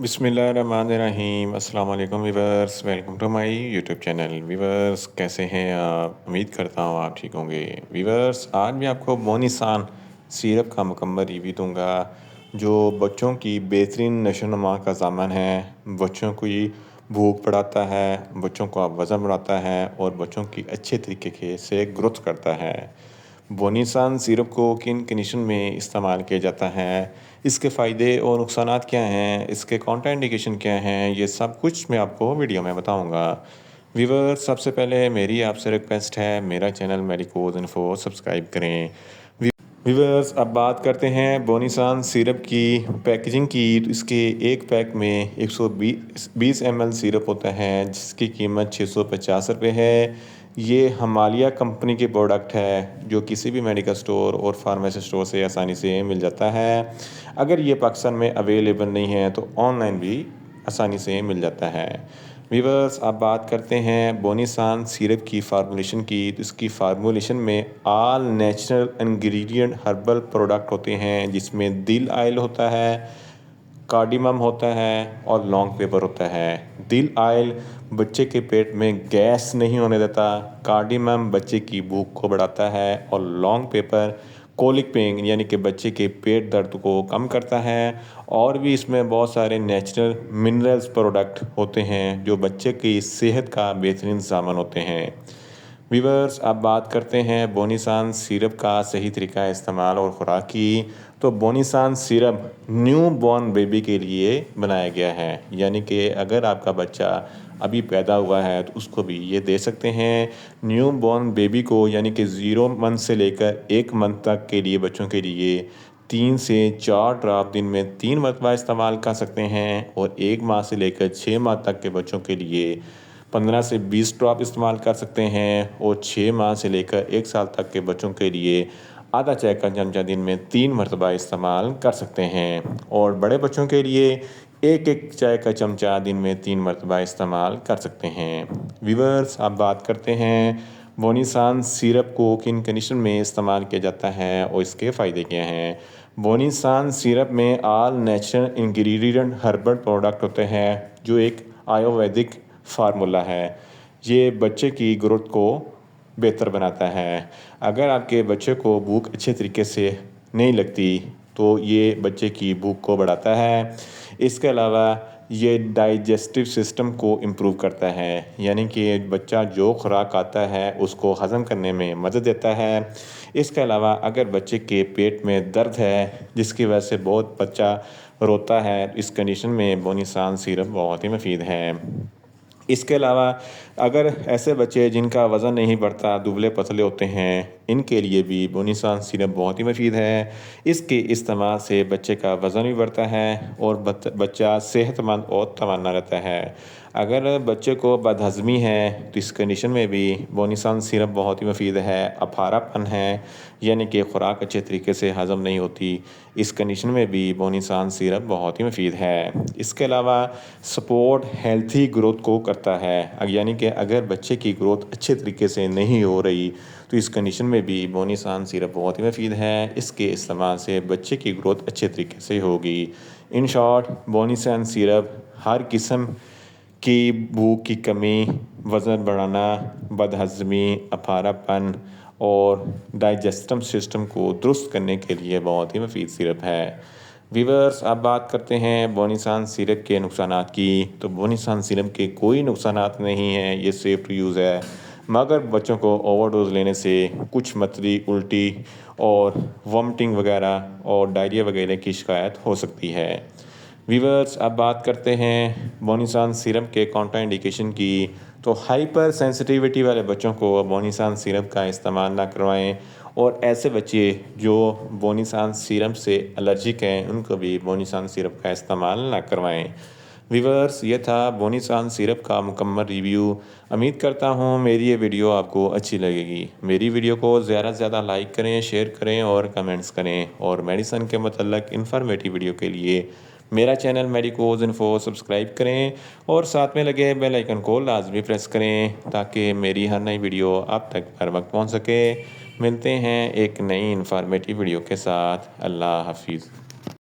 बिस्मिल्लाहिर्रहमानिर्रहीम अस्सलाम वालेकुम viewers, welcome to my YouTube channel. Viewers, कैसे हैं आप? उम्मीद करता हूँ आप ठीक होंगे। वीवर्स, आज मैं आपको बोनीसान सिरप का मुकम्मल रिव्यू दूंगा जो बच्चों की बेहतरीन नशोनुमा का सामान है। बच्चों को ये भूख बढ़ाता है, बच्चों का वज़न बढ़ाता है और बच्चों की अच्छे तरीके से ग्रोथ करता है। बोनीसान सिरप को किन कंडीशन में इस्तेमाल किया जाता है, इसके फ़ायदे और नुकसानात क्या हैं, इसके कॉन्ट्रा इंडिकेशन क्या हैं, ये सब कुछ मैं आपको वीडियो में बताऊंगा। व्यूअर्स, सबसे पहले मेरी आपसे रिक्वेस्ट है, मेरा चैनल मेडिकोज इन्फो सब्सक्राइब करें। व्यूअर्स, अब बात करते हैं बोनीसान सिरप की पैकेजिंग की। तो इसके एक पैक में 120 ml सिरप होता है जिसकी कीमत 650 रुपये है। ये हिमालय कंपनी के प्रोडक्ट है जो किसी भी मेडिकल स्टोर और फार्मेसी स्टोर से आसानी से मिल जाता है। अगर ये पाकिस्तान में अवेलेबल नहीं है तो ऑनलाइन भी आसानी से मिल जाता है। वीवर्स, अब बात करते हैं बोनीसान सिरप की फार्मूलेशन की। तो इसकी फार्मूलेशन में all natural ingredient herbal product होते हैं जिसमें दिल ऑयल होता है, कार्डिमम होता है और लॉन्ग पेपर होता है। दिल ऑयल बच्चे के पेट में गैस नहीं होने देता, कार्डिमम बच्चे की भूख को बढ़ाता है और लॉन्ग पेपर कोलिक पेन यानी कि बच्चे के पेट दर्द को कम करता है। और भी इसमें बहुत सारे नेचुरल मिनरल्स प्रोडक्ट होते हैं जो बच्चे की सेहत का बेहतरीन सामान होते हैं। वीवर्स, अब बात करते हैं बोनीसान सिरप का सही तरीका इस्तेमाल और खुराक की। तो बोनीसान सिरप न्यू बॉर्न बेबी के लिए बनाया गया है, यानी कि अगर आपका बच्चा अभी पैदा हुआ है तो उसको भी ये दे सकते हैं। न्यू बॉर्न बेबी को यानी कि 0 मंथ से लेकर 1 मंथ तक के लिए बच्चों के लिए 3 से 4 ड्रॉप दिन में 3 मरतबा इस्तेमाल कर सकते हैं और 1 माह से लेकर 6 माह तक के बच्चों के लिए 15 से 20 ड्रॉप इस्तेमाल कर सकते हैं और 6 माह से लेकर 1 साल तक के बच्चों के लिए आधा चाय का चमचा दिन में 3 मरतबा इस्तेमाल कर सकते हैं और बड़े बच्चों के लिए एक एक चाय का चमचा दिन में 3 मरतबा इस्तेमाल कर सकते हैं। वीवर्स, अब बात करते हैं बोनीसान सिरप को किन कंडीशन में इस्तेमाल किया जाता है और इसके फ़ायदे क्या हैं। बोनीसान सिरप में all natural ingredient herbal product होते हैं जो एक आयुर्वेदिक फार्मूला है। ये बच्चे की ग्रोथ को बेहतर बनाता है। अगर आपके बच्चे को भूख अच्छे तरीके से नहीं लगती तो ये बच्चे की भूख को बढ़ाता है। इसके अलावा ये डाइजेस्टिव सिस्टम को इम्प्रूव करता है, यानी कि बच्चा जो खुराक आता है उसको हज़म करने में मदद देता है। इसके अलावा अगर बच्चे के पेट में दर्द है जिसकी वजह से बहुत बच्चा रोता है, इस कंडीशन में बोनीसान सिरप बहुत ही मुफीद है। इसके अलावा अगर ऐसे बच्चे जिनका वज़न नहीं बढ़ता, दुबले पतले होते हैं, इनके लिए भी बोनीसान सिरप बहुत ही मुफीद है। इसके इस्तेमाल से बच्चे का वज़न भी बढ़ता है और बच्चा सेहतमंद और तवाना रहता है। अगर बच्चे को बदहज़मी है तो इस कंडीशन में भी बोनीसान सिरप बहुत ही मुफीद है। अफारापन है यानी कि खुराक अच्छे तरीके से हज़म नहीं होती, इस कंडीशन में भी बोनीसान सिरप बहुत ही मुफीद है। इसके अलावा सपोर्ट हेल्थी ग्रोथ को करता है, यानी कि अगर बच्चे की ग्रोथ अच्छे तरीके से नहीं हो रही तो इस कंडीशन में भी बोनीसान सिरप बहुत ही मुफीद है। इसके इस्तेमाल से बच्चे की ग्रोथ अच्छे तरीके से होगी। इन शॉर्ट, बोनीसान सिरप हर किस्म की भूख की कमी, वज़न बढ़ाना, बदहज़मी, अफारापन और डाइजेस्टिव सिस्टम को दुरुस्त करने के लिए बहुत ही मुफीद सिरप है। वीवर्स, अब बात करते हैं बोनीसान सिरप के नुकसानात की। तो बोनीसान सिरप के कोई नुकसानात नहीं हैं, ये सेफ़ टू यूज़ है, मगर बच्चों को ओवरडोज़ लेने से कुछ मतली, उल्टी और वॉमिटिंग वगैरह और डायरिया वगैरह की शिकायत हो सकती है। वीवर्स, अब बात करते हैं बोनीसान सिरप के कॉन्ट्रा इंडिकेशन की। तो हाइपर सेंसिटिविटी वाले बच्चों को बोनीसान सिरप का इस्तेमाल ना करवाएं और ऐसे बच्चे जो बोनीसान सिरप से एलर्जिक हैं उनको भी बोनीसान सिरप का इस्तेमाल ना करवाएं। वीवर्स, ये था बोनीसान सिरप का मुकम्मल रिव्यू। उम्मीद करता हूँ मेरी ये वीडियो आपको अच्छी लगेगी। मेरी वीडियो को ज़्यादा से ज़्यादा लाइक करें, शेयर करें और कमेंट्स करें और मेडिसन के मतलब इन्फॉर्मेटिव वीडियो के लिए मेरा चैनल मेडिकोज इन्फो सब्सक्राइब करें और साथ में लगे बेल आइकन को लाजमी प्रेस करें ताकि मेरी हर नई वीडियो आप तक हर वक्त पहुंच सके। मिलते हैं एक नई इन्फॉर्मेटिव वीडियो के साथ। अल्लाह हाफिज़।